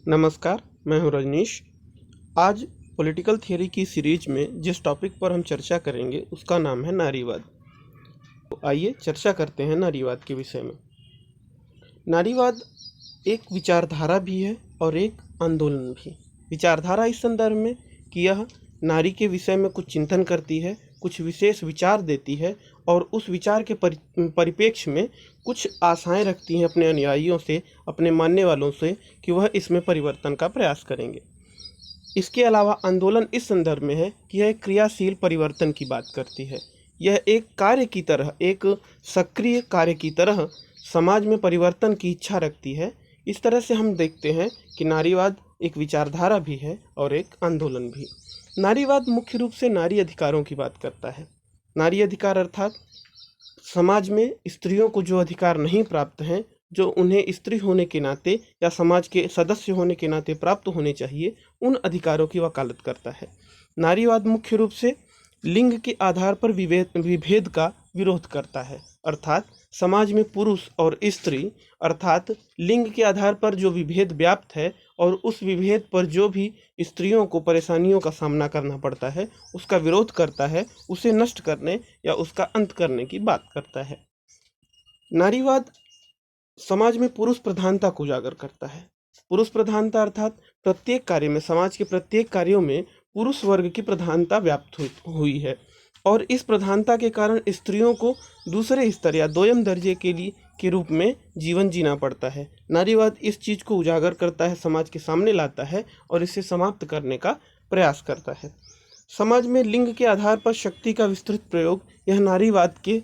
नमस्कार, मैं हूं रजनीश। आज पॉलिटिकल थियरी की सीरीज में जिस टॉपिक पर हम चर्चा करेंगे उसका नाम है नारीवाद। तो आइए चर्चा करते हैं नारीवाद के विषय में। नारीवाद एक विचारधारा भी है और एक आंदोलन भी। विचारधारा इस संदर्भ में कि यह नारी के विषय में कुछ चिंतन करती है, कुछ विशेष विचार देती है और उस विचार के परिप्रेक्ष्य में कुछ आशाएं रखती हैं अपने अनुयायियों से, अपने मानने वालों से कि वह इसमें परिवर्तन का प्रयास करेंगे। इसके अलावा आंदोलन इस संदर्भ में है कि यह एक क्रियाशील परिवर्तन की बात करती है। यह एक कार्य की तरह, एक सक्रिय कार्य की तरह समाज में परिवर्तन की इच्छा रखती है। इस तरह से हम देखते हैं कि नारीवाद एक विचारधारा भी है और एक आंदोलन भी। नारीवाद मुख्य रूप से नारी अधिकारों की बात करता है। नारी अधिकार अर्थात समाज में स्त्रियों को जो अधिकार नहीं प्राप्त हैं, जो उन्हें स्त्री होने के नाते या समाज के सदस्य होने के नाते प्राप्त होने चाहिए, उन अधिकारों की वकालत करता है। नारीवाद मुख्य रूप से लिंग के आधार पर विभेद का विरोध करता है, अर्थात समाज में पुरुष और स्त्री अर्थात लिंग के आधार पर जो विभेद व्याप्त है और उस विभेद पर जो भी स्त्रियों को परेशानियों का सामना करना पड़ता है, उसका विरोध करता है, उसे नष्ट करने या उसका अंत करने की बात करता है। नारीवाद समाज में पुरुष प्रधानता को उजागर करता है। पुरुष प्रधानता अर्थात प्रत्येक कार्य में, समाज के प्रत्येक कार्यों में पुरुष वर्ग की प्रधानता व्याप्त हुई है और इस प्रधानता के कारण स्त्रियों को दूसरे स्तर या दोयम दर्जे के रूप में जीवन जीना पड़ता है। नारीवाद इस चीज़ को उजागर करता है, समाज के सामने लाता है और इसे समाप्त करने का प्रयास करता है। समाज में लिंग के आधार पर शक्ति का विस्तृत प्रयोग यह नारीवाद के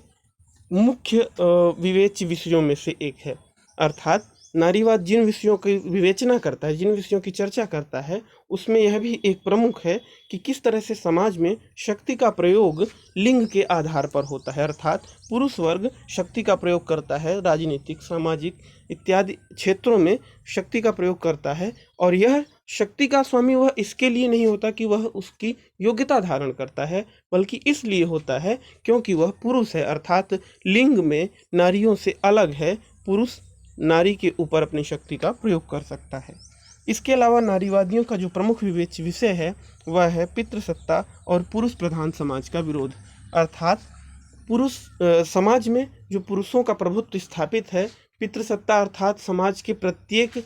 मुख्य विवेच्य विषयों में से एक है। अर्थात नारीवाद जिन विषयों की विवेचना करता है, जिन विषयों की चर्चा करता है, उसमें यह भी एक प्रमुख है कि किस तरह से समाज में शक्ति का प्रयोग लिंग के आधार पर होता है। अर्थात पुरुष वर्ग शक्ति का प्रयोग करता है, राजनीतिक, सामाजिक इत्यादि क्षेत्रों में शक्ति का प्रयोग करता है और यह शक्ति का स्वामी वह इसके लिए नहीं होता कि वह उसकी योग्यता धारण करता है, बल्कि इसलिए होता है क्योंकि वह पुरुष है। अर्थात लिंग में नारियों से अलग है, पुरुष नारी के ऊपर अपनी शक्ति का प्रयोग कर सकता है। इसके अलावा नारीवादियों का जो प्रमुख विवेच्य विषय है वह है पितृसत्ता और पुरुष प्रधान समाज का विरोध। अर्थात समाज में जो पुरुषों का प्रभुत्व स्थापित है, पितृसत्ता अर्थात समाज के प्रत्येक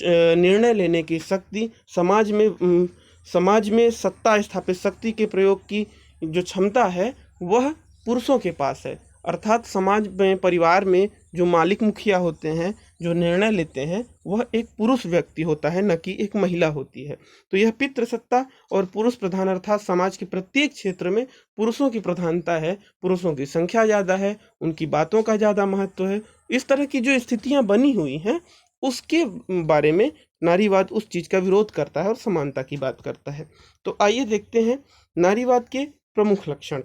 निर्णय लेने की शक्ति, समाज में सत्ता स्थापित शक्ति के प्रयोग की जो क्षमता है वह पुरुषों के पास है। अर्थात समाज में, परिवार में जो मालिक मुखिया होते हैं, जो निर्णय लेते हैं, वह एक पुरुष व्यक्ति होता है, न कि एक महिला होती है। तो यह पितृसत्ता और पुरुष प्रधान अर्थात समाज के प्रत्येक क्षेत्र में पुरुषों की प्रधानता है, पुरुषों की संख्या ज़्यादा है, उनकी बातों का ज़्यादा महत्व है। इस तरह की जो स्थितियाँ बनी हुई हैं उसके बारे में नारीवाद उस चीज़ का विरोध करता है और समानता की बात करता है। तो आइए देखते हैं नारीवाद के प्रमुख लक्षण।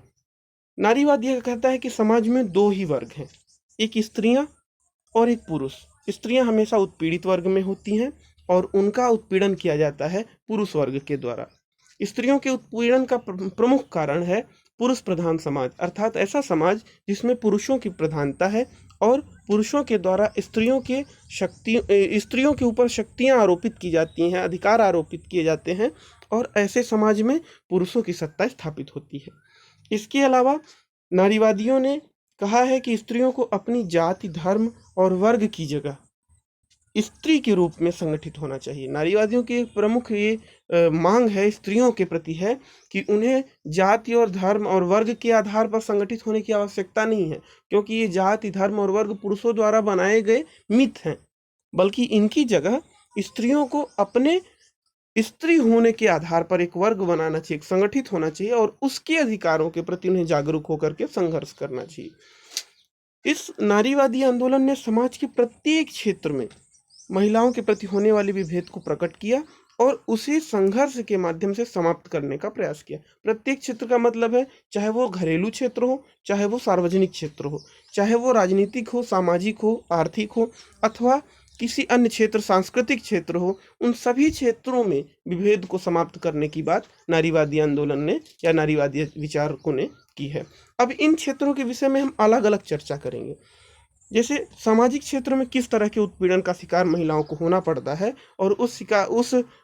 नारीवाद यह कहता है कि समाज में दो ही वर्ग हैं, एक स्त्रियां और एक पुरुष। स्त्रियां हमेशा उत्पीड़ित वर्ग में होती हैं और उनका उत्पीड़न किया जाता है पुरुष वर्ग के द्वारा। स्त्रियों के उत्पीड़न का प्रमुख कारण है पुरुष प्रधान समाज, अर्थात ऐसा समाज जिसमें पुरुषों की प्रधानता है और पुरुषों के द्वारा स्त्रियों के ऊपर शक्तियां आरोपित की जाती हैं, अधिकार आरोपित किए जाते हैं और ऐसे समाज में पुरुषों की सत्ता स्थापित होती है। इसके अलावा नारीवादियों ने कहा है कि स्त्रियों को अपनी जाति, धर्म और वर्ग की जगह स्त्री के रूप में संगठित होना चाहिए। नारीवादियों की एक प्रमुख ये मांग है स्त्रियों के प्रति है कि उन्हें जाति और धर्म और वर्ग के आधार पर संगठित होने की आवश्यकता नहीं है, क्योंकि ये जाति, धर्म और वर्ग पुरुषों द्वारा बनाए गए मिथ हैं, बल्कि इनकी जगह स्त्रियों को अपने स्त्री होने के आधार पर एक वर्ग बनाना चाहिए, संगठित होना चाहिए और उसके अधिकारों के प्रति उन्हें जागरूक होकर के संघर्ष करना चाहिए। इस नारीवादी आंदोलन ने समाज के प्रत्येक क्षेत्र में महिलाओं के प्रति होने वाले विभेद को प्रकट किया और उसे संघर्ष के माध्यम से समाप्त करने का प्रयास किया। प्रत्येक क्षेत्र का मतलब है चाहे वो घरेलू क्षेत्र हो, चाहे वो सार्वजनिक क्षेत्र हो, चाहे वो राजनीतिक हो, सामाजिक हो, आर्थिक हो अथवा किसी अन्य क्षेत्र, सांस्कृतिक क्षेत्र हो, उन सभी क्षेत्रों में विभेद को समाप्त करने की बात नारीवादी आंदोलन ने या नारीवादी विचारकों ने की है। अब इन क्षेत्रों के विषय में हम अलग अलग चर्चा करेंगे। जैसे सामाजिक क्षेत्र में किस तरह के उत्पीड़न का शिकार महिलाओं को होना पड़ता है और उस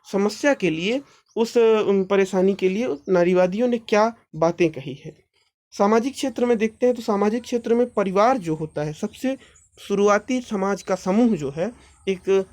समस्या के लिए, उस परेशानी के लिए नारीवादियों ने क्या बातें कही है। सामाजिक क्षेत्र में देखते हैं तो सामाजिक क्षेत्र में परिवार जो होता है, सबसे शुरुआती समाज का समूह जो है, एक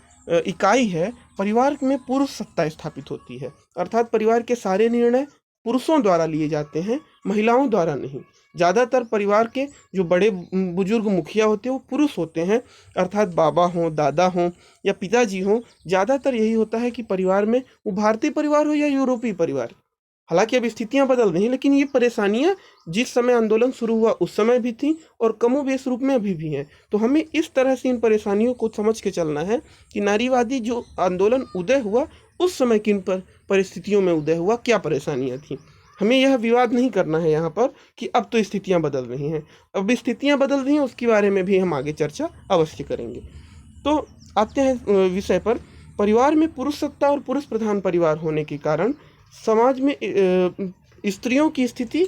इकाई है। परिवार में पुरुष सत्ता स्थापित होती है, अर्थात परिवार के सारे निर्णय पुरुषों द्वारा लिए जाते हैं, महिलाओं द्वारा नहीं। ज़्यादातर परिवार के जो बड़े बुजुर्ग मुखिया होते हैं वो पुरुष होते हैं, अर्थात बाबा हों, दादा हों या पिताजी हों। ज़्यादातर यही होता है कि परिवार में, वो भारतीय परिवार हो या यूरोपीय परिवार। हालांकि अब स्थितियां बदल रही हैं, लेकिन ये परेशानियां जिस समय आंदोलन शुरू हुआ उस समय भी थी और कमोबेश रूप में अभी भी हैं। तो हमें इस तरह से इन परेशानियों को समझ के चलना है कि नारीवादी जो आंदोलन उदय हुआ उस समय किन परिस्थितियों में उदय हुआ, क्या परेशानियां थी। हमें यह विवाद नहीं करना है यहाँ पर कि अब तो स्थितियाँ बदल रही हैं। अब स्थितियाँ बदल रही हैं, उसके बारे में भी हम आगे चर्चा अवश्य करेंगे। तो आते हैं विषय पर। परिवार में पुरुष सत्ता और पुरुष प्रधान परिवार होने के कारण समाज में स्त्रियों की स्थिति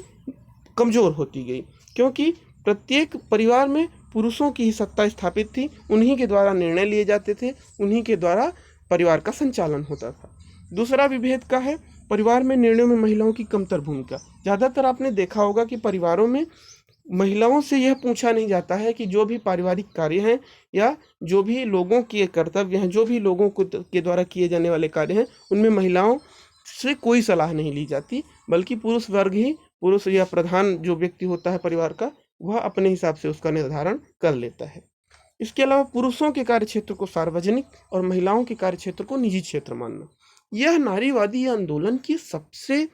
कमज़ोर होती गई, क्योंकि प्रत्येक परिवार में पुरुषों की ही सत्ता स्थापित थी। उन्हीं के द्वारा निर्णय लिए जाते थे, उन्हीं के द्वारा परिवार का संचालन होता था। दूसरा विभेद का है परिवार में निर्णयों में महिलाओं की कमतर भूमिका। ज़्यादातर आपने देखा होगा कि परिवारों में महिलाओं से यह पूछा नहीं जाता है कि जो भी पारिवारिक कार्य हैं या जो भी लोगों के कर्तव्य हैं, जो भी लोगों को के द्वारा किए जाने वाले कार्य हैं, उनमें महिलाओं से कोई सलाह नहीं ली जाती, बल्कि पुरुष वर्ग ही, पुरुष या प्रधान जो व्यक्ति होता है परिवार का, वह अपने हिसाब से उसका निर्धारण कर लेता है। इसके अलावा पुरुषों के कार्य क्षेत्र को सार्वजनिक और महिलाओं के कार्य क्षेत्र को निजी क्षेत्र मानना, यह नारीवादी आंदोलन की सबसे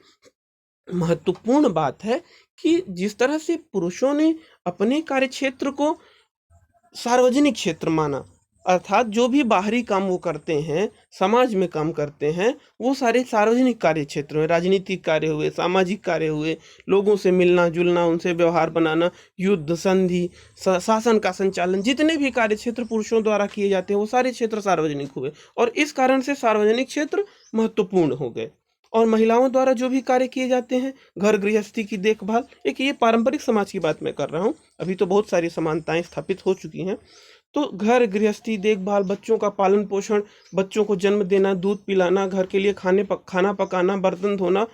महत्वपूर्ण बात है कि जिस तरह से पुरुषों ने अपने कार्य क्षेत्र को सार्वजनिक क्षेत्र माना, अर्थात जो भी बाहरी काम वो करते हैं, समाज में काम करते हैं, वो सारे सार्वजनिक कार्य क्षेत्र में, राजनीतिक कार्य हुए, सामाजिक कार्य हुए, लोगों से मिलना जुलना, उनसे व्यवहार बनाना, युद्ध संधि, शासन का संचालन, जितने भी कार्य क्षेत्र पुरुषों द्वारा किए जाते हैं वो सारे क्षेत्र सार्वजनिक हुए और इस कारण से सार्वजनिक क्षेत्र महत्वपूर्ण हो गए। और महिलाओं द्वारा जो भी कार्य किए जाते हैं, घर गृहस्थी की देखभाल, एक ये पारंपरिक समाज की बात मैं कर रहा हूँ, अभी तो बहुत सारी समानताएं स्थापित हो चुकी हैं। तो घर गृहस्थी देखभाल, बच्चों का पालन पोषण, बच्चों को जन्म देना, दूध पिलाना, घर के लिए खाना पकाना, बर्तन धोना,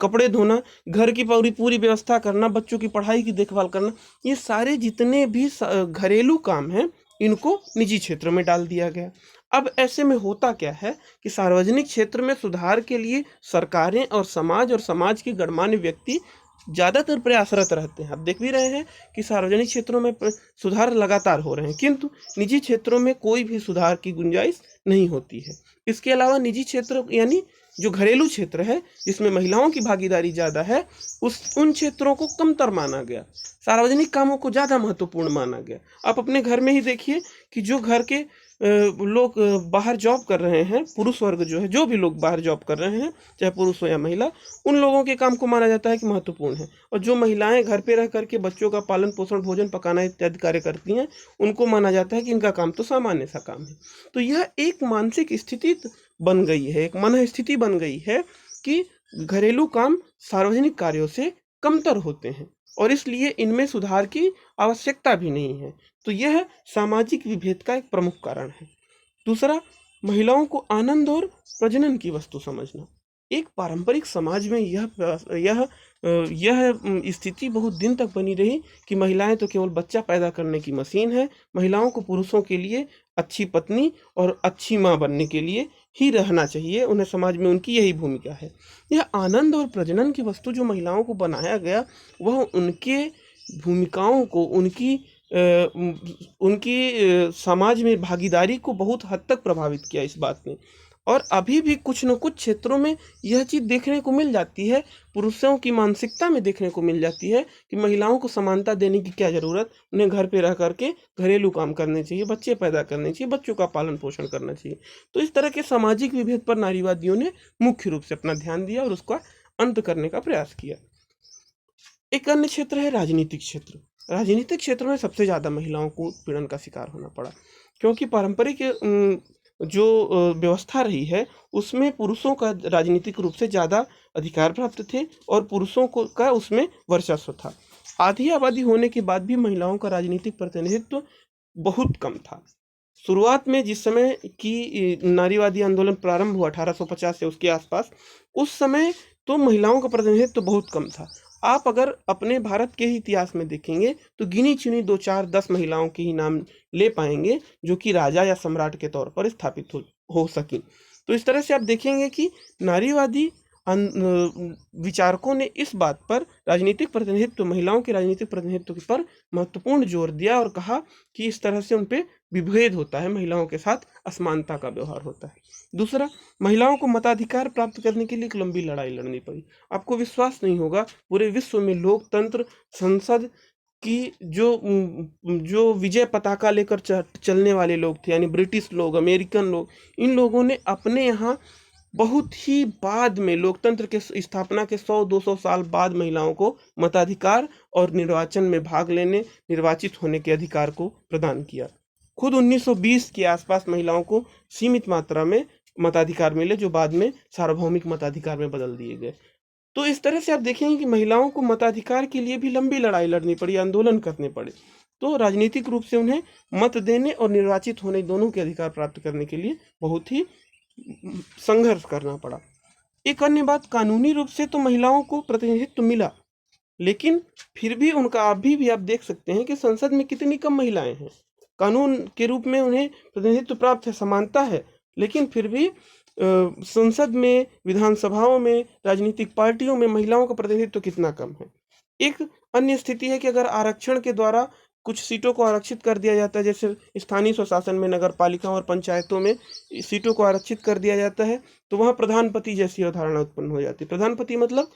कपड़े धोना, घर की पूरी व्यवस्था करना, बच्चों की पढ़ाई की देखभाल करना, ये सारे जितने भी घरेलू काम हैं इनको निजी क्षेत्र में डाल दिया गया। अब ऐसे में होता क्या है कि सार्वजनिक क्षेत्र में सुधार के लिए सरकारें और समाज के गणमान्य व्यक्ति ज़्यादातर प्रयासरत रहते हैं। आप देख भी रहे हैं कि सार्वजनिक क्षेत्रों में सुधार लगातार हो रहे हैं, किंतु निजी क्षेत्रों में कोई भी सुधार की गुंजाइश नहीं होती है। इसके अलावा निजी क्षेत्र यानी जो घरेलू क्षेत्र है जिसमें महिलाओं की भागीदारी ज़्यादा है, उन क्षेत्रों को कमतर माना गया, सार्वजनिक कामों को ज़्यादा महत्वपूर्ण माना गया। आप अपने घर में ही देखिए कि जो घर के लोग बाहर जॉब कर रहे हैं, पुरुष वर्ग जो है, जो भी लोग बाहर जॉब कर रहे हैं, चाहे पुरुष हो या महिला, उन लोगों के काम को माना जाता है कि महत्वपूर्ण है। और जो महिलाएं घर पे रह करके बच्चों का पालन पोषण, भोजन पकाना इत्यादि कार्य करती हैं, उनको माना जाता है कि इनका काम तो सामान्य सा काम है। तो यह एक मानसिक स्थिति बन गई है, एक मन स्थिति बन गई है कि घरेलू काम सार्वजनिक कार्यों से कमतर होते हैं और इसलिए इनमें सुधार की आवश्यकता भी नहीं है। तो यह सामाजिक विभेद का एक प्रमुख कारण है। दूसरा, महिलाओं को आनंद और प्रजनन की वस्तु समझना। एक पारंपरिक समाज में यह स्थिति बहुत दिन तक बनी रही कि महिलाएं तो केवल बच्चा पैदा करने की मशीन है, महिलाओं को पुरुषों के लिए अच्छी पत्नी और अच्छी माँ बनने के लिए ही रहना चाहिए, उन्हें समाज में उनकी यही भूमिका है। यह आनंद और प्रजनन की वस्तु जो महिलाओं को बनाया गया, वह उनके भूमिकाओं को, उनकी समाज में भागीदारी को बहुत हद तक प्रभावित किया इस बात ने। और अभी भी कुछ न कुछ क्षेत्रों में यह चीज़ देखने को मिल जाती है, पुरुषों की मानसिकता में देखने को मिल जाती है कि महिलाओं को समानता देने की क्या ज़रूरत, उन्हें घर पे रह करके घरेलू काम करने चाहिए, बच्चे पैदा करने चाहिए, बच्चों का पालन पोषण करना चाहिए। तो इस तरह के सामाजिक विभेद पर नारीवादियों ने मुख्य रूप से अपना ध्यान दिया और उसका अंत करने का प्रयास किया। एक अन्य क्षेत्र है राजनीतिक क्षेत्र। राजनीतिक क्षेत्र में सबसे ज़्यादा महिलाओं को उत्पीड़न का शिकार होना पड़ा, क्योंकि पारंपरिक जो व्यवस्था रही है उसमें पुरुषों का राजनीतिक रूप से ज़्यादा अधिकार प्राप्त थे और पुरुषों का उसमें वर्चस्व था। आधी आबादी होने के बाद भी महिलाओं का राजनीतिक प्रतिनिधित्व बहुत कम था। शुरुआत में जिस समय की नारीवादी आंदोलन प्रारंभ हुआ 1850 से उसके आसपास, उस समय तो महिलाओं का प्रतिनिधित्व तो बहुत कम था। आप अगर अपने भारत के ही इतिहास में देखेंगे तो गिनी चुनी 2 4 10 महिलाओं के ही नाम ले पाएंगे जो कि राजा या सम्राट के तौर पर स्थापित हो सकी। तो इस तरह से आप देखेंगे कि नारीवादी विचारकों ने इस बात पर राजनीतिक प्रतिनिधित्व, महिलाओं के राजनीतिक प्रतिनिधित्व पर महत्वपूर्ण जोर दिया और कहा कि इस तरह से उन पे विभेद होता है, महिलाओं के साथ असमानता का व्यवहार होता है। दूसरा, महिलाओं को मताधिकार प्राप्त करने के लिए एक लंबी लड़ाई लड़नी पड़ी। आपको विश्वास नहीं होगा, पूरे विश्व में लोकतंत्र, संसद की जो विजय पताका लेकर चलने वाले लोग थे, यानी ब्रिटिश लोग, अमेरिकन लोग, इन लोगों ने अपने यहाँ बहुत ही बाद में, लोकतंत्र के स्थापना के 100-200 साल बाद, महिलाओं को मताधिकार और निर्वाचन में भाग लेने, निर्वाचित होने के अधिकार को प्रदान किया। खुद 1920 के आसपास महिलाओं को सीमित मात्रा में मताधिकार मिले, जो बाद में सार्वभौमिक मताधिकार में बदल दिए गए। तो इस तरह से आप देखेंगे कि महिलाओं को मताधिकार के लिए भी लंबी लड़ाई लड़नी पड़ी, आंदोलन करने पड़े। तो राजनीतिक रूप से उन्हें मत देने और निर्वाचित होने, दोनों के अधिकार प्राप्त करने के लिए बहुत ही संघर्ष करना पड़ा। एक अन्य बात, कानूनी रूप से तो महिलाओं को प्रतिनिधित्व मिला, लेकिन फिर भी उनका अभी भी आप देख सकते हैं कि संसद में कितनी कम महिलाएं हैं। कानून के रूप में उन्हें प्रतिनिधित्व प्राप्त है, समानता है, लेकिन फिर भी संसद में, विधानसभाओं में, राजनीतिक पार्टियों में महिलाओं का प्रतिनिधित्व कितना कम है। एक अन्य स्थिति है कि अगर आरक्षण के द्वारा कुछ सीटों को आरक्षित कर दिया जाता है, जैसे स्थानीय स्वशासन में, नगर पालिकाओं और पंचायतों में सीटों को आरक्षित कर दिया जाता है, तो वहाँ प्रधानपति जैसी अवधारणा उत्पन्न हो जाती है। प्रधानपति मतलब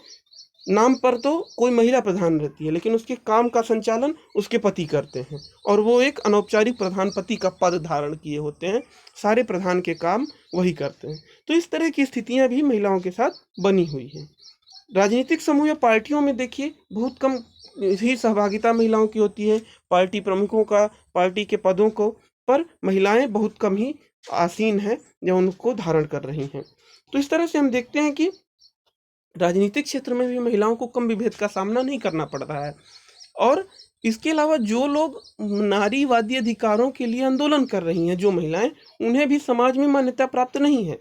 नाम पर तो कोई महिला प्रधान रहती है, लेकिन उसके काम का संचालन उसके पति करते हैं, और वो एक अनौपचारिक प्रधानपति का पद धारण किए होते हैं, सारे प्रधान के काम वही करते हैं। तो इस तरह की स्थितियां भी महिलाओं के साथ बनी हुई हैं। राजनीतिक समूह या पार्टियों में देखिए, बहुत कम ही सहभागिता महिलाओं की होती है। पार्टी प्रमुखों का, पार्टी के पदों को पर महिलाएं बहुत कम ही आसीन हैं या उनको धारण कर रही हैं। तो इस तरह से हम देखते हैं कि राजनीतिक क्षेत्र में भी महिलाओं को कम विभेद का सामना नहीं करना पड़ रहा है। और इसके अलावा जो लोग नारीवादी अधिकारों के लिए आंदोलन कर रही हैं, जो महिलाएं, उन्हें भी समाज में मान्यता प्राप्त नहीं है।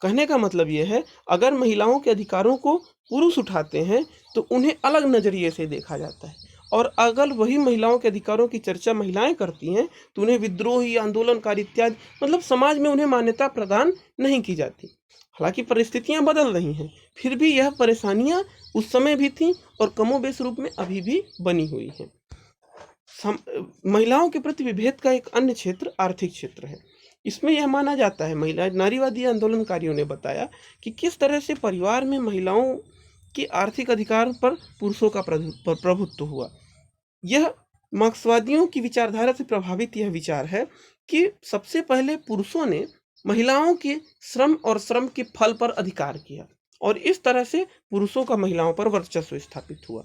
कहने का मतलब यह है, अगर महिलाओं के अधिकारों को पुरुष उठाते हैं तो उन्हें अलग नजरिए से देखा जाता है, और अगर वही महिलाओं के अधिकारों की चर्चा महिलाएं करती हैं तो उन्हें विद्रोही, आंदोलनकारी इत्यादि, मतलब समाज में उन्हें मान्यता प्रदान नहीं की जाती। हालांकि परिस्थितियां बदल रही हैं, फिर भी यह परेशानियां उस समय भी थीं और कमोबेश रूप में अभी भी बनी हुई हैं। महिलाओं के प्रति विभेद का एक अन्य क्षेत्र आर्थिक क्षेत्र है। इसमें यह माना जाता है, महिला नारीवादी आंदोलनकारियों ने बताया कि किस तरह से परिवार में महिलाओं के आर्थिक अधिकार पर पुरुषों का प्रभुत्व हुआ। यह मार्क्सवादियों की विचारधारा से प्रभावित यह विचार है कि सबसे पहले पुरुषों ने महिलाओं के श्रम और श्रम के फल पर अधिकार किया, और इस तरह से पुरुषों का महिलाओं पर वर्चस्व स्थापित हुआ।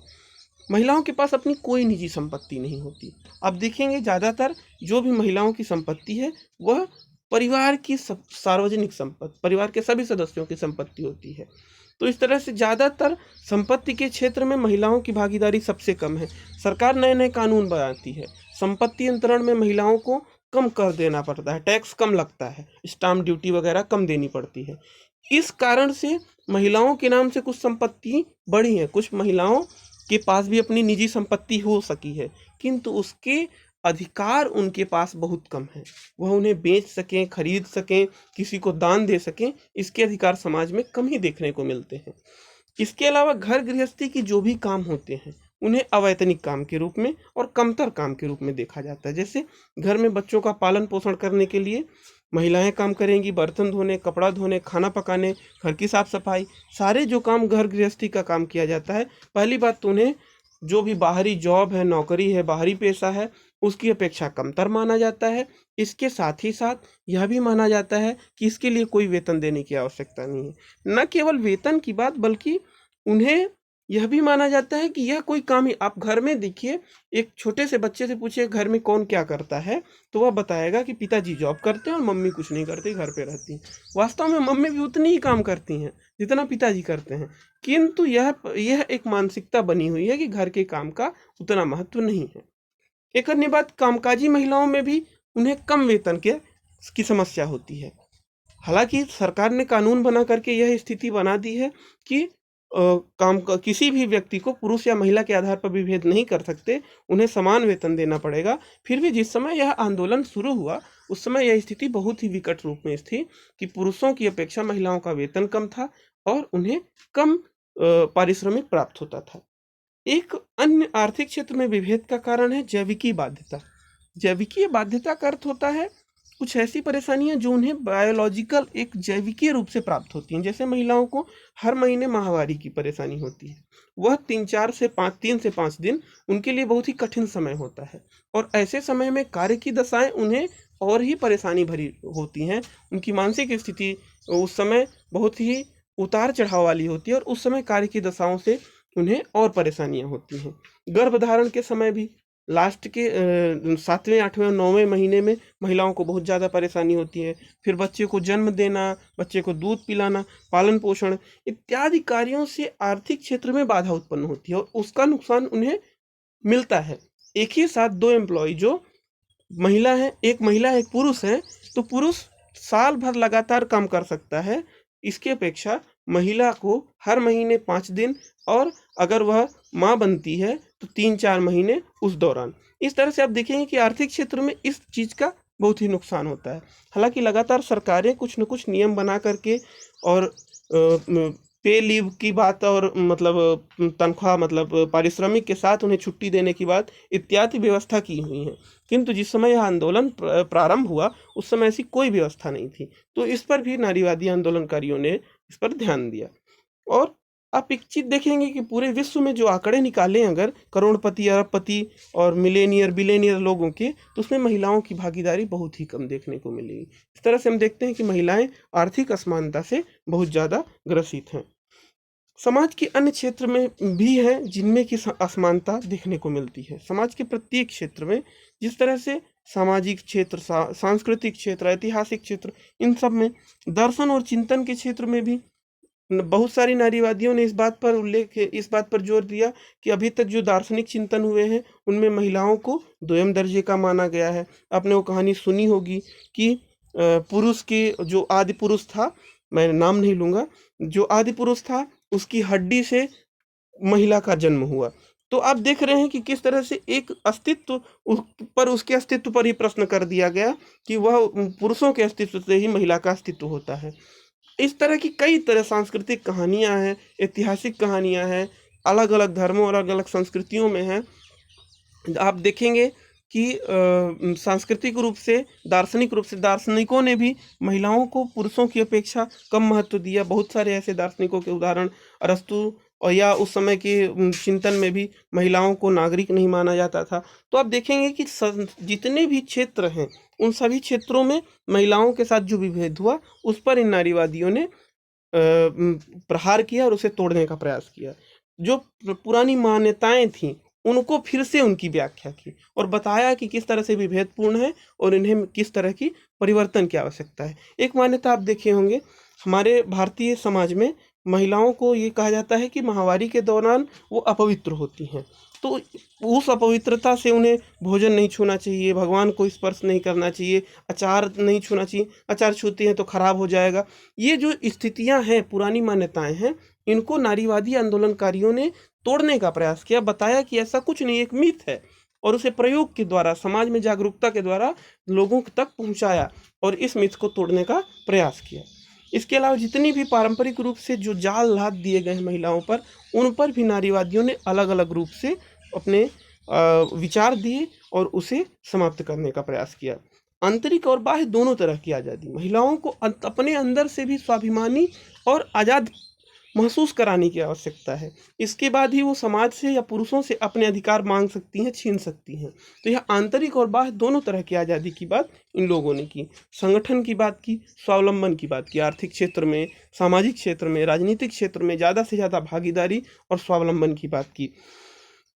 महिलाओं के पास अपनी कोई निजी संपत्ति नहीं होती। आप देखेंगे ज़्यादातर जो भी महिलाओं की संपत्ति है वह परिवार की सार्वजनिक संपत्ति, परिवार के सभी सदस्यों की संपत्ति होती है। तो इस तरह से ज़्यादातर संपत्ति के क्षेत्र में महिलाओं की भागीदारी सबसे कम है। सरकार नए नए कानून बनाती है, संपत्ति अंतरण में महिलाओं को कम कर देना पड़ता है, टैक्स कम लगता है, स्टाम्प ड्यूटी वगैरह कम देनी पड़ती है। इस कारण से महिलाओं के नाम से कुछ संपत्ति बढ़ी है, कुछ महिलाओं के पास भी अपनी निजी संपत्ति हो सकी है, किंतु उसके अधिकार उनके पास बहुत कम है। वह उन्हें बेच सकें, खरीद सकें, किसी को दान दे सकें, इसके अधिकार समाज में कम ही देखने को मिलते हैं। इसके अलावा घर गृहस्थी की जो भी काम होते हैं उन्हें अवैतनिक काम के रूप में और कमतर काम के रूप में देखा जाता है। जैसे घर में बच्चों का पालन पोषण करने के लिए महिलाएं काम करेंगी, बर्तन धोने, कपड़ा धोने, खाना पकाने, घर की साफ सफाई, सारे जो काम घर गृहस्थी का काम किया जाता है, पहली बात तो उन्हें जो भी बाहरी जॉब है, नौकरी है, बाहरी पेशा है, उसकी अपेक्षा कमतर माना जाता है। इसके साथ ही साथ यह भी माना जाता है कि इसके लिए कोई वेतन देने की आवश्यकता नहीं है। न केवल वेतन की बात, बल्कि उन्हें यह भी माना जाता है कि यह कोई काम ही, आप घर में देखिए, एक छोटे से बच्चे से पूछिए घर में कौन क्या करता है, तो वह बताएगा कि पिताजी जॉब करते हैं और मम्मी कुछ नहीं करती, घर पे रहती हैं। वास्तव में मम्मी भी उतनी ही काम करती हैं जितना पिताजी करते हैं, किंतु यह एक मानसिकता बनी हुई है कि घर के काम का उतना महत्व नहीं है। एक अन्य बात, कामकाजी महिलाओं में भी उन्हें कम वेतन की समस्या होती है। हालांकि सरकार ने कानून बना करके यह स्थिति बना दी है कि किसी भी व्यक्ति को पुरुष या महिला के आधार पर विभेद नहीं कर सकते, उन्हें समान वेतन देना पड़ेगा। फिर भी जिस समय यह आंदोलन शुरू हुआ उस समय यह स्थिति बहुत ही विकट रूप में थी कि पुरुषों की अपेक्षा महिलाओं का वेतन कम था और उन्हें कम पारिश्रमिक प्राप्त होता था। एक अन्य आर्थिक क्षेत्र में विभेद का कारण है जैविकीय बाध्यता। जैविकीय बाध्यता का अर्थ होता है कुछ ऐसी परेशानियां जो उन्हें बायोलॉजिकल एक जैविकीय रूप से प्राप्त होती हैं। जैसे महिलाओं को हर महीने माहवारी की परेशानी होती है, वह 3 से 5 दिन उनके लिए बहुत ही कठिन समय होता है और ऐसे समय में कार्य की दशाएं उन्हें और ही परेशानी भरी होती हैं। उनकी मानसिक स्थिति उस समय बहुत ही उतार चढ़ाव वाली होती है और उस समय कार्य की दशाओं से उन्हें और परेशानियां होती हैं। गर्भधारण के समय भी लास्ट के 7वें 8वें और 9वें महीने में महिलाओं को बहुत ज़्यादा परेशानी होती है। फिर बच्चे को जन्म देना, बच्चे को दूध पिलाना, पालन पोषण इत्यादि कार्यों से आर्थिक क्षेत्र में बाधा उत्पन्न होती है और उसका नुकसान उन्हें मिलता है। एक ही साथ 2 एम्प्लॉय जो महिला है, एक महिला एक पुरुष है, तो पुरुष साल भर लगातार काम कर सकता है, इसकी अपेक्षा महिला को हर महीने 5 दिन और अगर वह माँ बनती है तो 3-4 महीने उस दौरान। इस तरह से आप देखेंगे कि आर्थिक क्षेत्र में इस चीज़ का बहुत ही नुकसान होता है। हालांकि लगातार सरकारें कुछ न कुछ नियम बना करके और पे लीव की बात और मतलब तनख्वाह मतलब पारिश्रमिक के साथ उन्हें छुट्टी देने की बात इत्यादि व्यवस्था की हुई है, किंतु जिस समय यह आंदोलन प्रारंभ हुआ उस समय ऐसी कोई व्यवस्था नहीं थी। तो इस पर भी नारीवादी आंदोलनकारियों ने इस पर ध्यान दिया। और आप एक चीज देखेंगे कि पूरे विश्व में जो आंकड़े निकालें अगर करोड़पति, अरबपति और मिलेनियर बिलेनियर लोगों के, तो उसमें महिलाओं की भागीदारी बहुत ही कम देखने को मिलेगी। इस तरह से हम देखते हैं कि महिलाएं आर्थिक असमानता से बहुत ज़्यादा ग्रसित हैं। समाज के अन्य क्षेत्र में भी है जिनमें की असमानता देखने को मिलती है। समाज के प्रत्येक क्षेत्र में जिस तरह से सामाजिक क्षेत्र, सांस्कृतिक क्षेत्र, ऐतिहासिक क्षेत्र, इन सब में, दर्शन और चिंतन के क्षेत्र में भी बहुत सारी नारीवादियों ने इस बात पर जोर दिया कि अभी तक जो दार्शनिक चिंतन हुए हैं उनमें महिलाओं को दोयम दर्जे का माना गया है। आपने वो कहानी सुनी होगी कि पुरुष के जो आदि पुरुष था, मैं नाम नहीं लूँगा, जो आदि पुरुष था उसकी हड्डी से महिला का जन्म हुआ। तो आप देख रहे हैं कि किस तरह से एक अस्तित्व उसके अस्तित्व पर ही प्रश्न कर दिया गया कि वह पुरुषों के अस्तित्व से ही महिला का अस्तित्व होता है। इस तरह की कई तरह सांस्कृतिक कहानियां हैं, ऐतिहासिक कहानियां हैं, अलग अलग धर्मों और अलग अलग संस्कृतियों में हैं। आप देखेंगे कि सांस्कृतिक रूप से, दार्शनिक रूप से दार्शनिकों ने भी महिलाओं को पुरुषों की अपेक्षा कम महत्व दिया। बहुत सारे ऐसे दार्शनिकों के उदाहरण अरस्तु और या उस समय के चिंतन में भी महिलाओं को नागरिक नहीं माना जाता था। तो आप देखेंगे कि जितने भी क्षेत्र हैं उन सभी क्षेत्रों में महिलाओं के साथ जो विभेद हुआ उस पर इन नारीवादियों ने प्रहार किया और उसे तोड़ने का प्रयास किया। जो पुरानी मान्यताएं थीं उनको फिर से उनकी व्याख्या की और बताया कि किस तरह से विभेदपूर्ण है और इन्हें किस तरह की परिवर्तन की आवश्यकता है। एक मान्यता आप देखे होंगे, हमारे भारतीय समाज में महिलाओं को ये कहा जाता है कि माहवारी के दौरान वो अपवित्र होती हैं, तो उस अपवित्रता से उन्हें भोजन नहीं छूना चाहिए, भगवान को स्पर्श नहीं करना चाहिए, अचार नहीं छूना चाहिए, अचार छूते हैं तो खराब हो जाएगा। ये जो स्थितियां हैं, पुरानी मान्यताएं हैं, इनको नारीवादी आंदोलनकारियों ने तोड़ने का प्रयास किया, बताया कि ऐसा कुछ नहीं, एक मिथ है, और उसे प्रयोग के द्वारा, समाज में जागरूकता के द्वारा लोगों तक पहुंचाया और इस मिथ को तोड़ने का प्रयास किया। इसके अलावा जितनी भी पारंपरिक रूप से जो जाल लाद दिए गए हैं महिलाओं पर, उन पर भी नारीवादियों ने अलग अलग रूप से अपने विचार दिए और उसे समाप्त करने का प्रयास किया। आंतरिक और बाह्य दोनों तरह की आज़ादी, महिलाओं को अपने अंदर से भी स्वाभिमानी और आज़ाद महसूस कराने की आवश्यकता है। इसके बाद ही वो समाज से या पुरुषों से अपने अधिकार मांग सकती हैं, छीन सकती हैं। तो यह आंतरिक और बाह्य दोनों तरह की आज़ादी की बात इन लोगों ने की। संगठन की बात की, स्वावलंबन की बात की, आर्थिक क्षेत्र में, सामाजिक क्षेत्र में, राजनीतिक क्षेत्र में ज़्यादा से ज़्यादा भागीदारी और स्वावलंबन की बात की।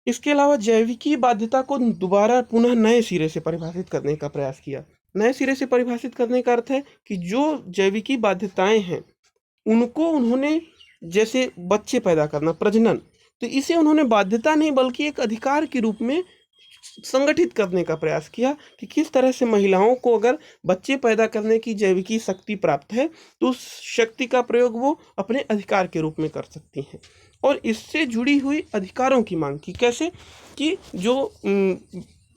इसके अलावा जैविकीय बाध्यता को दोबारा पुनः नए सिरे से परिभाषित करने का प्रयास किया। नए सिरे से परिभाषित करने का अर्थ है कि जो जैविकी बाध्यताएं हैं उनको उन्होंने, जैसे बच्चे पैदा करना, प्रजनन, तो इसे उन्होंने बाध्यता नहीं बल्कि एक अधिकार के रूप में संगठित करने का प्रयास किया कि किस तरह से महिलाओं को अगर बच्चे पैदा करने की जैविकी शक्ति प्राप्त है तो उस शक्ति का प्रयोग वो अपने अधिकार के रूप में कर सकती हैं। और इससे जुड़ी हुई अधिकारों की मांग की, कैसे कि जो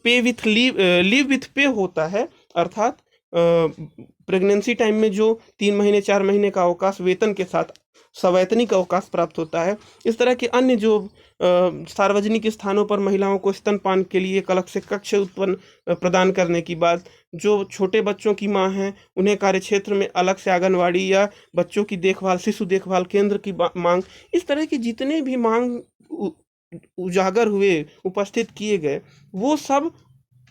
पे विथ लीव विथ पे होता है, अर्थात प्रेगनेंसी टाइम में जो 3 महीने 4 महीने का अवकाश वेतन के साथ सवैतनिक अवकाश प्राप्त होता है, इस तरह के अन्य जो सार्वजनिक स्थानों पर महिलाओं को स्तनपान के लिए एक अलग से कक्ष उत्पन्न प्रदान करने की बात, जो छोटे बच्चों की माँ हैं उन्हें कार्यक्षेत्र में अलग से आंगनवाड़ी या बच्चों की देखभाल, शिशु देखभाल केंद्र की मांग, इस तरह की जितने भी मांग उजागर हुए, उपस्थित किए गए, वो सब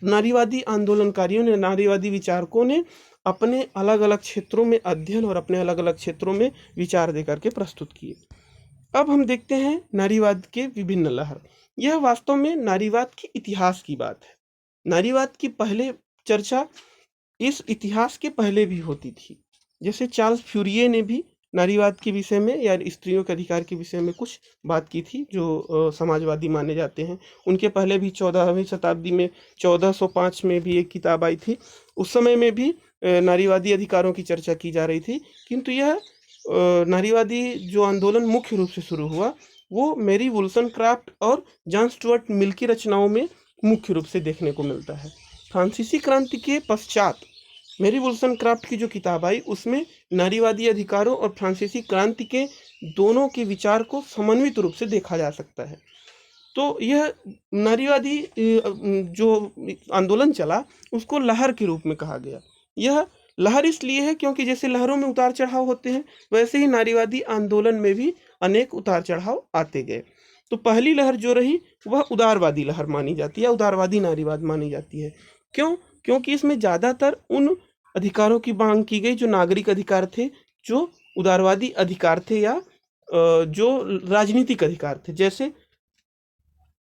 नारीवादी आंदोलनकारियों ने, नारीवादी विचारकों ने अपने अलग अलग क्षेत्रों में अध्ययन और अपने अलग अलग क्षेत्रों में विचार देकर के प्रस्तुत किए। अब हम देखते हैं नारीवाद के विभिन्न लहर। यह वास्तव में नारीवाद के इतिहास की बात है। नारीवाद की पहले चर्चा इस इतिहास के पहले भी होती थी। जैसे चार्ल्स फ्यूरिये ने भी नारीवाद के विषय में या स्त्रियों के अधिकार के विषय में कुछ बात की थी, जो समाजवादी माने जाते हैं। उनके पहले भी 14वीं शताब्दी में 1405 में भी एक किताब आई थी। उस समय में भी नारीवादी अधिकारों की चर्चा की जा रही थी, किंतु यह नारीवादी जो आंदोलन मुख्य रूप से शुरू हुआ वो मैरी वुllstonecraft और जॉन स्टुअर्ट मिल की रचनाओं में मुख्य रूप से देखने को मिलता है। फ्रांसीसी क्रांति के पश्चात मैरी वुllstonecraft की जो किताब आई उसमें नारीवादी अधिकारों और फ्रांसीसी क्रांति के दोनों के विचार को समन्वित रूप से देखा जा सकता है। तो यह नारीवादी जो आंदोलन चला उसको लहर के रूप में कहा गया। यह लहर इसलिए है क्योंकि जैसे लहरों में उतार चढ़ाव होते हैं, वैसे ही नारीवादी आंदोलन में भी अनेक उतार चढ़ाव आते गए। तो पहली लहर जो रही वह उदारवादी लहर मानी जाती है, उदारवादी नारीवाद मानी जाती है। क्यों? क्योंकि इसमें ज़्यादातर उन अधिकारों की मांग की गई जो नागरिक अधिकार थे, जो उदारवादी अधिकार थे या जो राजनीतिक अधिकार थे। जैसे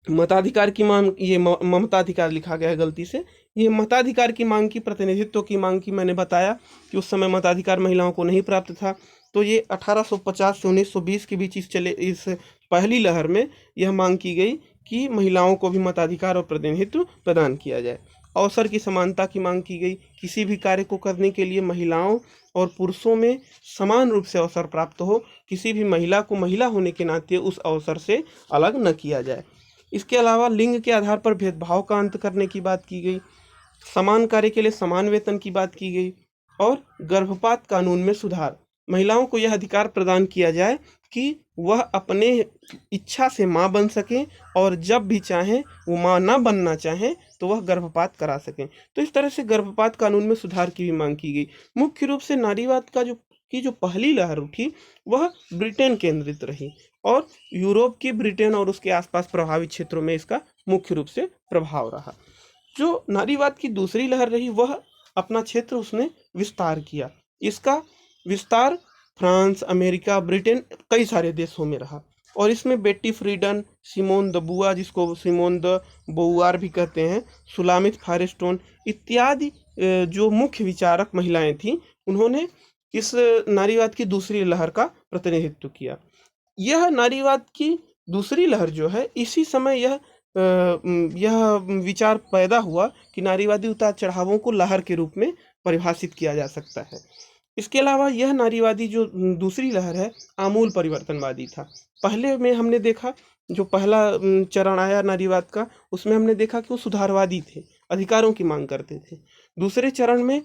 मताधिकार की मांग, ये ममताधिकार लिखा गया है गलती से, ये मताधिकार की मांग की, प्रतिनिधित्व की मांग की। मैंने बताया कि उस समय मताधिकार महिलाओं को नहीं प्राप्त था। तो ये 1850 से 1920 के बीच इस पहली लहर में यह मांग की गई कि महिलाओं को भी मताधिकार और प्रतिनिधित्व प्रदान किया जाए। अवसर की समानता की मांग की गई, किसी भी कार्य को करने के लिए महिलाओं और पुरुषों में समान रूप से अवसर प्राप्त हो, किसी भी महिला को महिला होने के नाते उस अवसर से अलग न किया जाए। इसके अलावा लिंग के आधार पर भेदभाव का अंत करने की बात की गई, समान कार्य के लिए समान वेतन की बात की गई और गर्भपात कानून में सुधार। महिलाओं को यह अधिकार प्रदान किया जाए कि वह अपने इच्छा से मां बन सकें और जब भी चाहें, वो मां ना बनना चाहें तो वह गर्भपात करा सकें। तो इस तरह से गर्भपात कानून में सुधार की भी मांग की गई। मुख्य रूप से नारीवाद का जो पहली लहर उठी वह ब्रिटेन केंद्रित रही और यूरोप की, ब्रिटेन और उसके आसपास प्रभावित क्षेत्रों में इसका मुख्य रूप से प्रभाव रहा। जो नारीवाद की दूसरी लहर रही वह अपना क्षेत्र उसने विस्तार किया। इसका विस्तार फ्रांस, अमेरिका, ब्रिटेन, कई सारे देशों में रहा और इसमें बेटी फ्रीडन, सिमोन द बुआ, जिसको सिमोन द बोउआर भी कहते हैं, सुलामित फायरस्टोन इत्यादि जो मुख्य विचारक महिलाएं थीं, उन्होंने इस नारीवाद की दूसरी लहर का प्रतिनिधित्व किया। यह नारीवाद की दूसरी लहर जो है, इसी समय यह विचार पैदा हुआ कि नारीवादी उतार चढ़ावों को लहर के रूप में परिभाषित किया जा सकता है। इसके अलावा यह नारीवादी जो दूसरी लहर है आमूल परिवर्तनवादी था। पहले में हमने देखा जो पहला चरण आया नारीवाद का, उसमें हमने देखा कि वो सुधारवादी थे, अधिकारों की मांग करते थे। दूसरे चरण में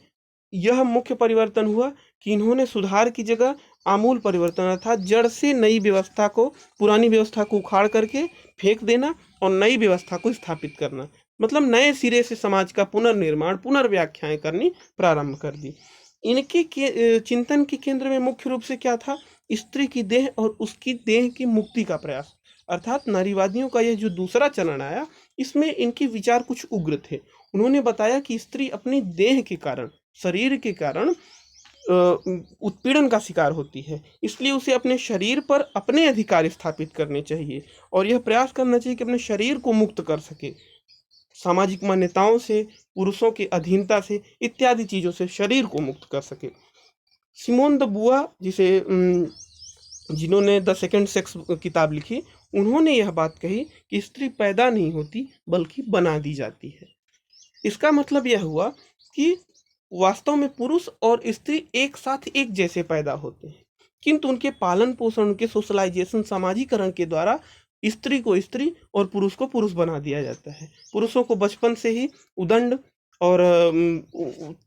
यह मुख्य परिवर्तन हुआ कि इन्होंने सुधार की जगह आमूल परिवर्तन अर्थात जड़ से नई व्यवस्था को, पुरानी व्यवस्था को उखाड़ करके फेंक देना और नई व्यवस्था को स्थापित करना, मतलब नए सिरे से समाज का पुनर्निर्माण, पुनर्व्याख्याएं करनी प्रारंभ कर दी। इनके चिंतन के केंद्र में मुख्य रूप से क्या था? स्त्री की देह और उसकी देह की मुक्ति का प्रयास। अर्थात नारीवादियों का यह जो दूसरा चरण आया, इसमें इनके विचार कुछ उग्र थे। उन्होंने बताया कि स्त्री अपनी देह के कारण, शरीर के कारण उत्पीड़न का शिकार होती है, इसलिए उसे अपने शरीर पर अपने अधिकार स्थापित करने चाहिए और यह प्रयास करना चाहिए कि अपने शरीर को मुक्त कर सके सामाजिक मान्यताओं से, पुरुषों की अधीनता से, इत्यादि चीज़ों से शरीर को मुक्त कर सके। सिमोन द बुआ जिन्होंने द सेकंड सेक्स किताब लिखी, उन्होंने यह बात कही कि स्त्री पैदा नहीं होती बल्कि बना दी जाती है। इसका मतलब यह हुआ कि वास्तव में पुरुष और स्त्री एक साथ एक जैसे पैदा होते हैं, किंतु उनके पालन पोषण, उनके सोशलाइजेशन, सामाजिकरण के द्वारा स्त्री को स्त्री और पुरुष को पुरुष बना दिया जाता है। पुरुषों को बचपन से ही उदंड और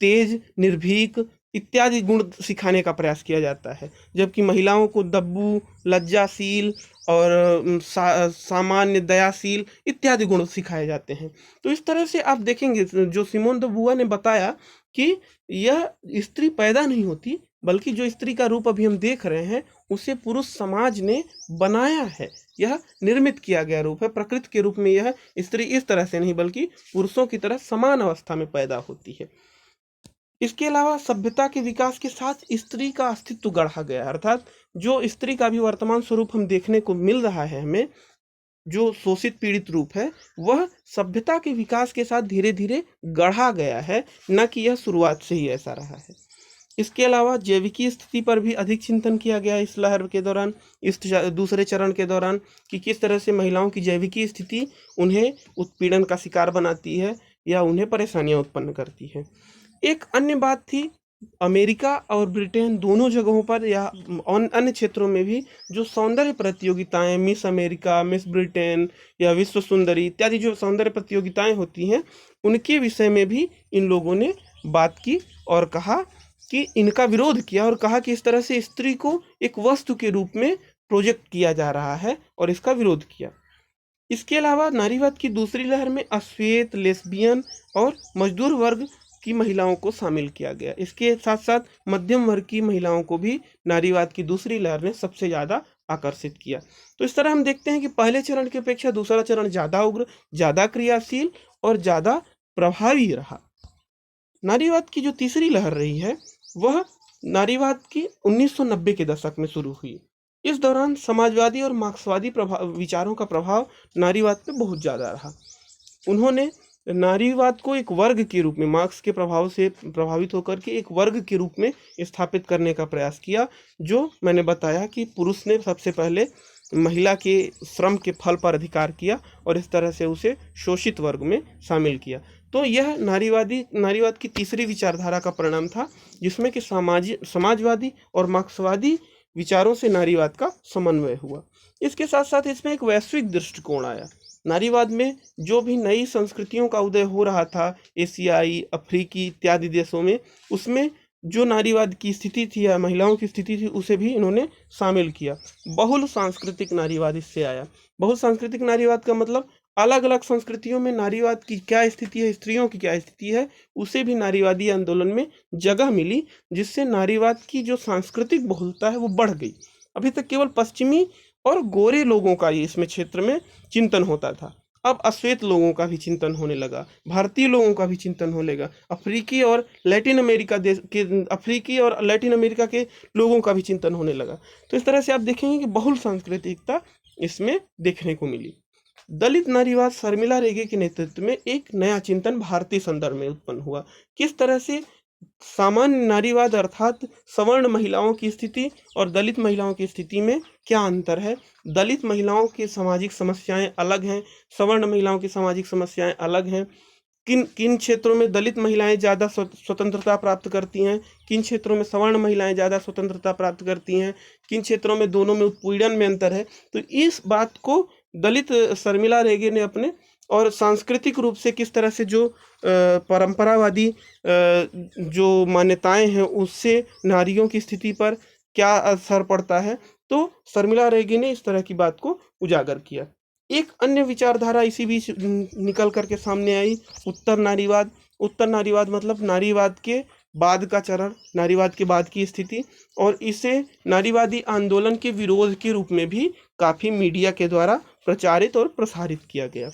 तेज, निर्भीक इत्यादि गुण सिखाने का प्रयास किया जाता है, जबकि महिलाओं को दब्बू, लज्जाशील और सामान्य, दयाशील इत्यादि गुण सिखाए जाते हैं। तो इस तरह से आप देखेंगे जो सिमोन द बुआ ने बताया कि यह स्त्री पैदा नहीं होती, बल्कि जो स्त्री का रूप अभी हम देख रहे हैं उसे पुरुष समाज ने बनाया है। यह निर्मित किया गया रूप है। प्रकृति के रूप में यह स्त्री इस तरह से नहीं बल्कि पुरुषों की तरह समान अवस्था में पैदा होती है। इसके अलावा सभ्यता के विकास के साथ स्त्री का अस्तित्व गढ़ा गया, अर्थात जो स्त्री का भी वर्तमान स्वरूप हम देखने को मिल रहा है हमें, जो शोषित पीड़ित रूप है, वह सभ्यता के विकास के साथ धीरे धीरे गढ़ा गया है, न कि यह शुरुआत से ही ऐसा रहा है। इसके अलावा जैविकी स्थिति पर भी अधिक चिंतन किया गया इस लहर के दौरान, इस दूसरे चरण के दौरान, कि किस तरह से महिलाओं की जैविकी स्थिति उन्हें उत्पीड़न का शिकार बनाती है या उन्हें परेशानियां उत्पन्न करती है। एक अन्य बात थी, अमेरिका और ब्रिटेन दोनों जगहों पर या अन्य क्षेत्रों में भी जो सौंदर्य प्रतियोगिताएं, मिस अमेरिका, मिस ब्रिटेन या विश्व सुंदरी इत्यादि जो सौंदर्य प्रतियोगिताएं होती हैं, उनके विषय में भी इन लोगों ने बात की और कहा कि इनका विरोध किया और कहा कि इस तरह से स्त्री को एक वस्तु के रूप में प्रोजेक्ट किया जा रहा है और इसका विरोध किया। इसके अलावा नारीवाद की दूसरी लहर में अश्वेत, लेस्बियन और मजदूर वर्ग की महिलाओं को शामिल किया गया। इसके साथ साथ मध्यम वर्ग की महिलाओं को भी नारीवाद की दूसरी लहर ने सबसे ज़्यादा आकर्षित किया। तो इस तरह हम देखते हैं कि पहले चरण की अपेक्षा दूसरा चरण ज़्यादा उग्र, ज़्यादा क्रियाशील और ज़्यादा प्रभावी रहा। नारीवाद की जो तीसरी लहर रही है वह नारीवाद की 1990 के दशक में शुरू हुई। इस दौरान समाजवादी और मार्क्सवादी विचारों का प्रभाव नारीवाद पे बहुत ज़्यादा रहा। उन्होंने नारीवाद को एक वर्ग के रूप में, मार्क्स के प्रभाव से प्रभावित होकर के एक वर्ग के रूप में स्थापित करने का प्रयास किया, जो मैंने बताया कि पुरुष ने सबसे पहले महिला के श्रम के फल पर अधिकार किया और इस तरह से उसे शोषित वर्ग में शामिल किया। तो यह नारीवाद की तीसरी विचारधारा का परिणाम था, जिसमें कि समाजवादी और मार्क्सवादी विचारों से नारीवाद का समन्वय हुआ। इसके साथ साथ इसमें एक वैश्विक दृष्टिकोण आया। नारीवाद में जो भी नई संस्कृतियों का उदय हो रहा था एशियाई, अफ्रीकी इत्यादि देशों में, उसमें जो नारीवाद की स्थिति थी या महिलाओं की स्थिति थी उसे भी इन्होंने शामिल किया। बहुल सांस्कृतिक नारीवाद इससे आया। बहुल सांस्कृतिक नारीवाद का मतलब अलग अलग संस्कृतियों में नारीवाद की क्या स्थिति है, स्त्रियों की क्या स्थिति है, उसे भी नारीवादी आंदोलन में जगह मिली, जिससे नारीवाद की जो सांस्कृतिक बहुलता है वो बढ़ गई। अभी तक केवल पश्चिमी और गोरे लोगों का इसमें क्षेत्र में चिंतन होता था, अब अश्वेत लोगों का भी चिंतन होने लगा, भारतीय लोगों का भी चिंतन होने लगा, अफ्रीकी और लैटिन अमेरिका के लोगों का भी चिंतन होने लगा। तो इस तरह से आप देखेंगे कि बहुल सांस्कृतिकता इसमें देखने को मिली। दलित नारीवाद शर्मिला रेगे के नेतृत्व में एक नया चिंतन भारतीय संदर्भ में उत्पन्न हुआ। किस तरह से सामान्य नारीवाद अर्थात सवर्ण महिलाओं की स्थिति और दलित महिलाओं की स्थिति में क्या अंतर है, दलित महिलाओं की सामाजिक समस्याएं अलग हैं, सवर्ण महिलाओं की सामाजिक समस्याएं अलग हैं, किन क्षेत्रों में दलित महिलाएं ज़्यादा स्वतंत्रता प्राप्त करती हैं, किन क्षेत्रों में सवर्ण महिलाएं ज़्यादा स्वतंत्रता प्राप्त करती हैं, किन क्षेत्रों में दोनों में उत्पीड़न में अंतर है। तो इस बात को दलित शर्मिला रेगे ने अपने और सांस्कृतिक रूप से किस तरह से जो परंपरावादी जो मान्यताएं हैं उससे नारियों की स्थिति पर क्या असर पड़ता है, तो शर्मिला रेगे ने इस तरह की बात को उजागर किया। एक अन्य विचारधारा इसी बीच निकल करके सामने आई, उत्तर नारीवाद। उत्तर नारीवाद मतलब नारीवाद के बाद का चरण, नारीवाद के बाद की स्थिति, और इसे नारीवादी आंदोलन के विरोध के रूप में भी काफ़ी मीडिया के द्वारा प्रचारित और प्रसारित किया गया।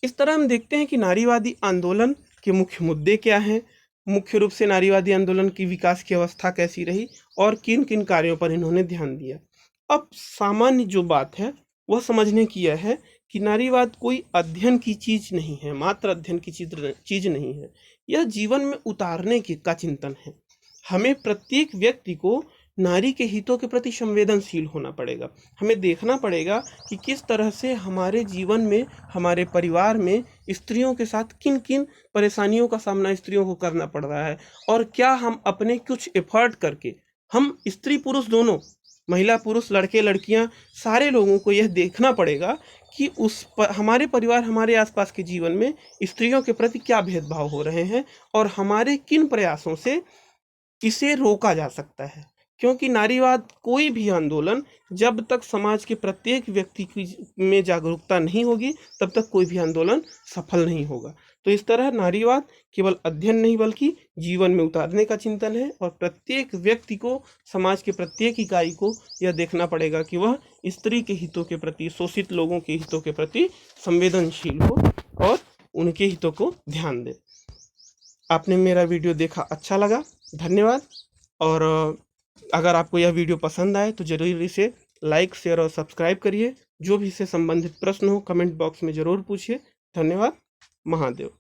इस तरह हम देखते हैं कि नारीवादी आंदोलन के मुख्य मुद्दे क्या हैं, मुख्य रूप से नारीवादी आंदोलन की विकास की अवस्था कैसी रही और किन किन कार्यों पर इन्होंने ध्यान दिया। अब सामान्य जो बात है वह समझने की यह है कि नारीवाद कोई अध्ययन की चीज़ नहीं है, मात्र अध्ययन की चीज़ नहीं है, यह जीवन में उतारने का चिंतन है। हमें प्रत्येक व्यक्ति को नारी के हितों के प्रति संवेदनशील होना पड़ेगा। हमें देखना पड़ेगा कि किस तरह से हमारे जीवन में, हमारे परिवार में स्त्रियों के साथ किन किन परेशानियों का सामना स्त्रियों को करना पड़ रहा है, और क्या हम अपने कुछ एफर्ट करके, हम स्त्री पुरुष दोनों, महिला पुरुष, लड़के लड़कियां, सारे लोगों को यह देखना पड़ेगा कि हमारे परिवार, हमारे आसपास के जीवन में स्त्रियों के प्रति क्या भेदभाव हो रहे हैं और हमारे किन प्रयासों से इसे रोका जा सकता है। क्योंकि नारीवाद कोई भी आंदोलन जब तक समाज के प्रत्येक व्यक्ति की में जागरूकता नहीं होगी, तब तक कोई भी आंदोलन सफल नहीं होगा। तो इस तरह नारीवाद केवल अध्ययन नहीं बल्कि जीवन में उतारने का चिंतन है, और प्रत्येक व्यक्ति को, समाज के प्रत्येक इकाई को यह देखना पड़ेगा कि वह स्त्री के हितों के प्रति, शोषित लोगों के हितों के प्रति संवेदनशील हो और उनके हितों को ध्यान दे। आपने मेरा वीडियो देखा, अच्छा लगा, धन्यवाद। और अगर आपको यह वीडियो पसंद आए तो ज़रूर इसे लाइक, शेयर और सब्सक्राइब करिए। जो भी इससे संबंधित प्रश्न हो कमेंट बॉक्स में ज़रूर पूछिए। धन्यवाद। महादेव।